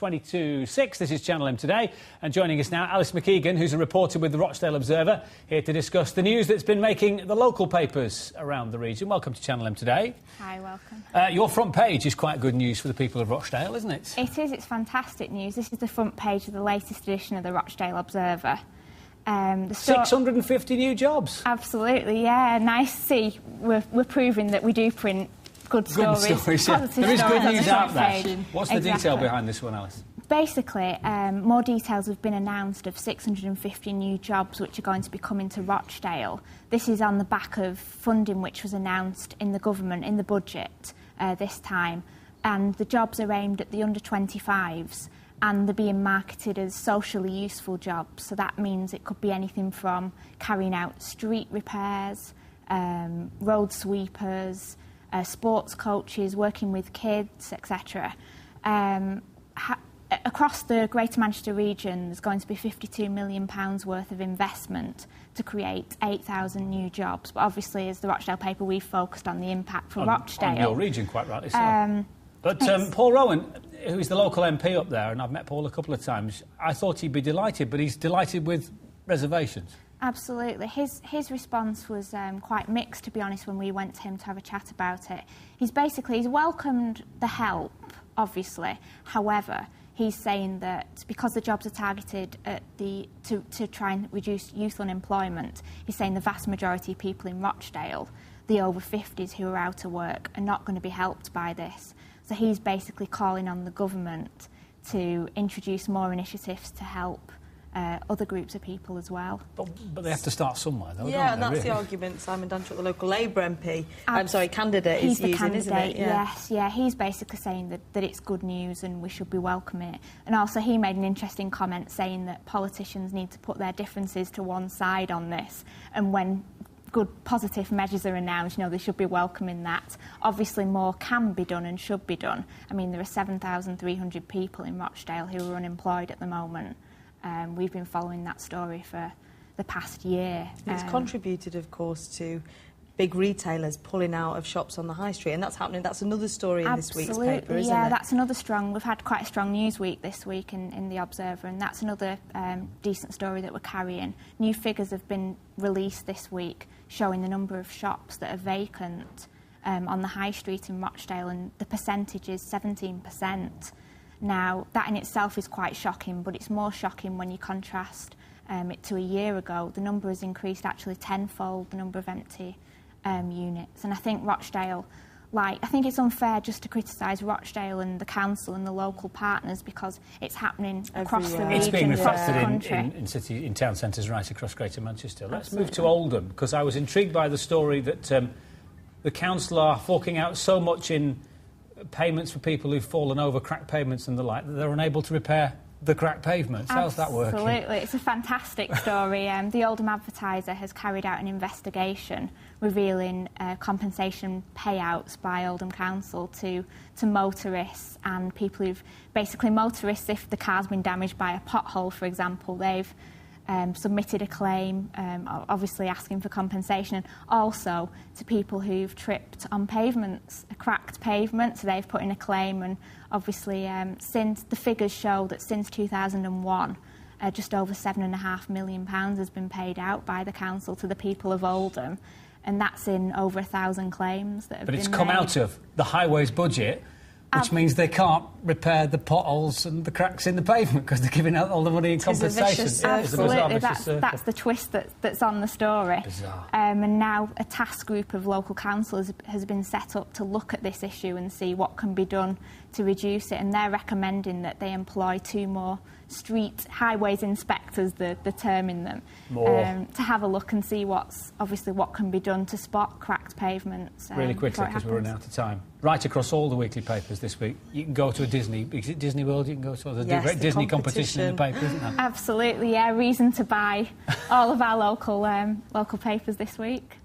6. This is Channel M Today, and joining us now, Alice McKeegan, who's a reporter with the Rochdale Observer, here to discuss the news that's been making the local papers around the region. Welcome to Channel M Today. Hi, welcome. Your front page is quite good news for the people of Rochdale, isn't it? It is, it's fantastic news. This is the front page of the latest edition of the Rochdale Observer. 650 new jobs. Absolutely, yeah. Nice to see. We're proving that we do print good stories. Yeah. There is good news out there. What's the Exactly. detail behind this one, Alice? Basically, more details have been announced of 650 new jobs which are going to be coming to Rochdale. This is on the back of funding which was announced in the government, in the budget this time. And the jobs are aimed at the under-25s, and they're being marketed as socially useful jobs. So that means it could be anything from carrying out street repairs, road sweepers, sports coaches, working with kids, etc. Across the Greater Manchester region, there's going to be £52 million worth of investment to create 8,000 new jobs. But obviously, as the Rochdale paper, we've focused on the impact for Rochdale. On your region, quite rightly so. But Paul Rowan, who's the local MP up there, and I've met Paul a couple of times, I thought he'd be delighted, but he's delighted with reservations. Absolutely. His response was quite mixed, to be honest, when we went to him to have a chat about it. He's welcomed the help, obviously. However, he's saying that because the jobs are targeted at to try and reduce youth unemployment, he's saying the vast majority of people in Rochdale, the over 50s who are out of work, are not going to be helped by this. So he's basically calling on the government to introduce more initiatives to help other groups of people as well. But they have to start somewhere, though, yeah, don't and that's really? the argument Simon Dunchuk, the local Labour MP, candidate, he's is the using, candidate, isn't it? Yes, yeah. He's basically saying that it's good news and we should be welcoming it. And also he made an interesting comment saying that politicians need to put their differences to one side on this, and when good positive measures are announced, they should be welcoming that. Obviously more can be done and should be done. I mean, there are 7,300 people in Rochdale who are unemployed at the moment. We've been following that story for the past year. It's contributed, of course, to big retailers pulling out of shops on the high street, and that's happening. That's another story in this week's paper, isn't it? Yeah, that's another strong... We've had quite a strong news week this week in the Observer, and that's another decent story that we're carrying. New figures have been released this week showing the number of shops that are vacant on the high street in Rochdale, and the percentage is 17%. Now, that in itself is quite shocking, but it's more shocking when you contrast it to a year ago. The number has increased actually tenfold, the number of empty units. And I think Rochdale, I think it's unfair just to criticise Rochdale and the council and the local partners, because it's happening across the region, it's being across the reflected in town centres right across Greater Manchester. Let's move to Oldham, because I was intrigued by the story that the council are forking out so much in payments for people who've fallen over cracked pavements and the like that they're unable to repair the cracked pavements. How's that working? Absolutely, it's a fantastic story. The Oldham Advertiser has carried out an investigation revealing compensation payouts by Oldham Council to motorists and people who've... Basically, motorists, if the car's been damaged by a pothole, for example, they've submitted a claim, obviously asking for compensation, and also to people who've tripped on pavements, a cracked pavement, so they've put in a claim. And obviously, since the figures show that since 2001, just over £7.5 million has been paid out by the council to the people of Oldham, and that's in over 1,000 claims that have been made. But it's come out of the highways budget, which means they can't repair the potholes and the cracks in the pavement because they're giving out all the money in compensation. Absolutely, that's the twist that's on the story. Bizarre. And now a task group of local councillors has been set up to look at this issue and see what can be done to reduce it, and they're recommending that they employ 2 more street highways inspectors, they're terming them, to have a look and see what can be done to spot cracked pavements. Really quickly, because we're running out of time. Right across all the weekly papers this week, you can go to is it Disney World? You can go to the great Disney competition in the paper, isn't there? Absolutely, yeah. Reason to buy all of our local papers this week.